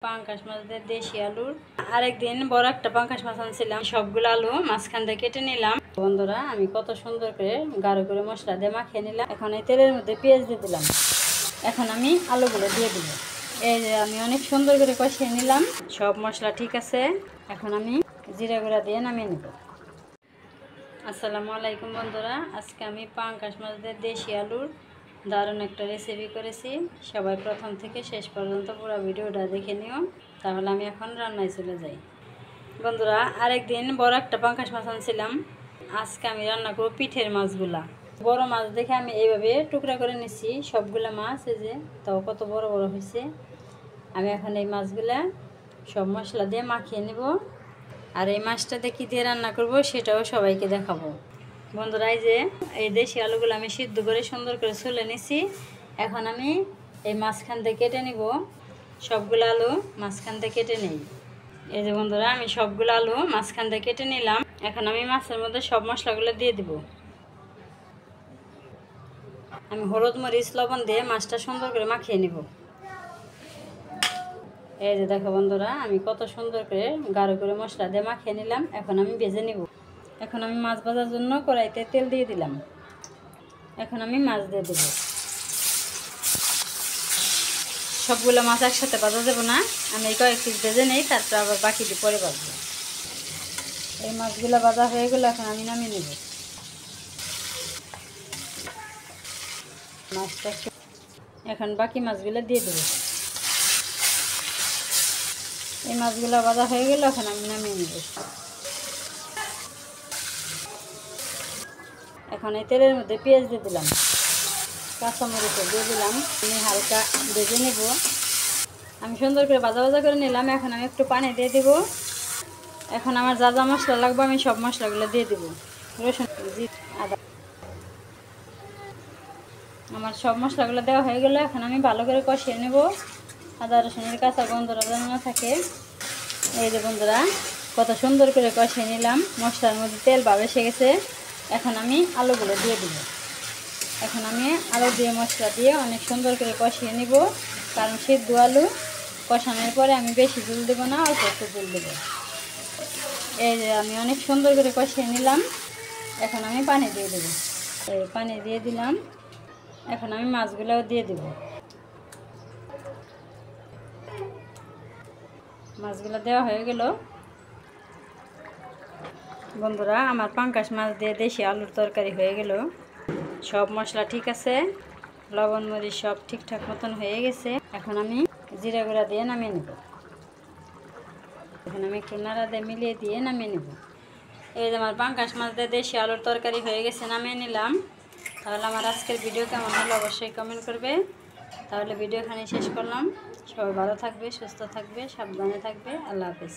পাঙ্কাশ মাছ দিয়ে দেশি আলুর আরেকদিন বড় একটা পাঙ্কাশ মাছ আনছিলাম। সবগুলো আলু মাঝখান দিয়ে কেটে নিলাম। বন্ধুরা আমি কত সুন্দর করে গাঢ় করে মশলা দিয়ে মাখিয়ে নিলাম। এখন এই তেলের মধ্যে পেঁয়াজ দিয়ে দিলাম। এখন আমি আলুগুলো দিয়ে দিব। এই যে আমি অনেক সুন্দর করে কষিয়ে নিলাম। সব মশলা ঠিক আছে। এখন আমি জিরা গুঁড়া দিয়ে নামিয়ে নেব। আসসালামু আলাইকুম বন্ধুরা, আজকে আমি পাঙ্কাশ মাছ দিয়ে দেশি আলুর দারুণ একটা রেসিপি করেছি। সবাই প্রথম থেকে শেষ পর্যন্ত পুরো ভিডিওটা দেখে নিও, তাহলে আমি এখন রান্নায় চলে যাই। বন্ধুরা আরেকদিন বড় একটা পাঙ্কাশ মাছ আনছিলাম। আজকে আমি রান্না করব পিঠের মাছগুলা। বড় মাছ দেখে আমি এইভাবে টুকরা করে নিচ্ছি সবগুলা মাছ। এই যে তাও কত বড় বড় হয়েছে। আমি এখন এই মাছগুলা সব মশলা দিয়ে মাখিয়ে নেব। আর এই মাছটাতে কী দিয়ে রান্না করব সেটাও সবাইকে দেখাবো। বন্ধুরা এই যে এই দেশি আলুগুলো আমি সিদ্ধ করে সুন্দর করে ছুলে নিছি। এখন আমি এই মাঝখান থেকে কেটে নিব। সবগুলো আলু মাঝখান থেকে কেটে নিই। এই যে বন্ধুরা আমি সবগুলো আলু মাঝখান থেকে কেটে নিলাম। এখন আমি মাছের মধ্যে সব মশলাগুলো দিয়ে দিব। আমি হলুদ মরিচ লবণ দিয়ে মাছটা সুন্দর করে মাখিয়ে নিব। এই যে দেখো বন্ধুরা আমি কত সুন্দর করে গাঢ় করে মশলা দিয়ে মাখিয়ে নিলাম। এখন আমি ভেজে নিব। এখন আমি মাছ ভাজার জন্য কড়াইতে তেল দিয়ে দিলাম। এখন আমি মাছ দিয়ে দেব। সবগুলো মাছ একসাথে ভাজা দেবো না, আমি এই কয়েক পিস ভেজে নেই, তারপর আবার বাকিটি পরে ভাজবো। এই মাছগুলো ভাজা হয়ে গেলে এখন আমি নামিয়ে নেব মাছটা। এখন বাকি মাছগুলো দিয়ে দেবো। এই মাছগুলো ভাজা হয়ে গেলে এখন আমি নামিয়ে নেব। এখন এই তেলের মধ্যে পেঁয়াজ দিয়ে দিলাম, কাঁচামরিচ দিয়ে দিলাম। আমি হালকা ভেজে নেব। আমি সুন্দর করে ভাজা ভাজা করে নিলাম। এখন আমি একটু পানি দিয়ে দিব। এখন আমার যা যা মশলা লাগবে আমি সব মশলাগুলো দিয়ে দেব। রসুন, আদা, আমার সব মশলাগুলো দেওয়া হয়ে গেলে এখন আমি ভালো করে কষিয়ে নেব। আদা রসুনের কাঁচা গন্ধটা যেন না থাকে। এই যে বন্ধুরা কত সুন্দর করে কষিয়ে নিলাম। মশলার মধ্যে তেল ভাব এসে গেছে। এখন আমি আলুগুলো দিয়ে দিব। এখন আমি আলু দিয়ে মশলা দিয়ে অনেক সুন্দর করে কষিয়ে নিব, কারণ সিদ্ধ আলু কষানোর পরে আমি বেশি জল দেবো না, অল্প একটু জল দেবো। এই যে আমি অনেক সুন্দর করে কষিয়ে নিলাম। এখন আমি পানি দিয়ে দেবো। এই পানি দিয়ে দিলাম। এখন আমি মাছগুলোও দিয়ে দেব। মাছগুলো দেওয়া হয়ে গেল। বন্ধুরা আমার পাঙ্কাশ মাছ দিয়ে দেশি আলুর তরকারি হয়ে গেল। সব মশলা ঠিক আছে, লবণ মরিচ সব ঠিকঠাক মতন হয়ে গেছে। এখন আমি জিরা গুঁড়া দিয়ে নামিয়ে নেব। এখন আমি একটু নাড়া দিয়ে মিলিয়ে দিয়ে নামিয়ে নেব। এই যে আমার পাঙ্কাশ মাছ দিয়ে দেশি আলুর তরকারি হয়ে গেছে, নামিয়ে নিলাম। তাহলে আমার আজকের ভিডিও কেমন হলো অবশ্যই কমেন্ট করবে। তাহলে ভিডিও এখানে শেষ করলাম। সবাই ভালো থাকবে, সুস্থ থাকবে, সাবধানে থাকবে। আল্লাহ হাফেজ।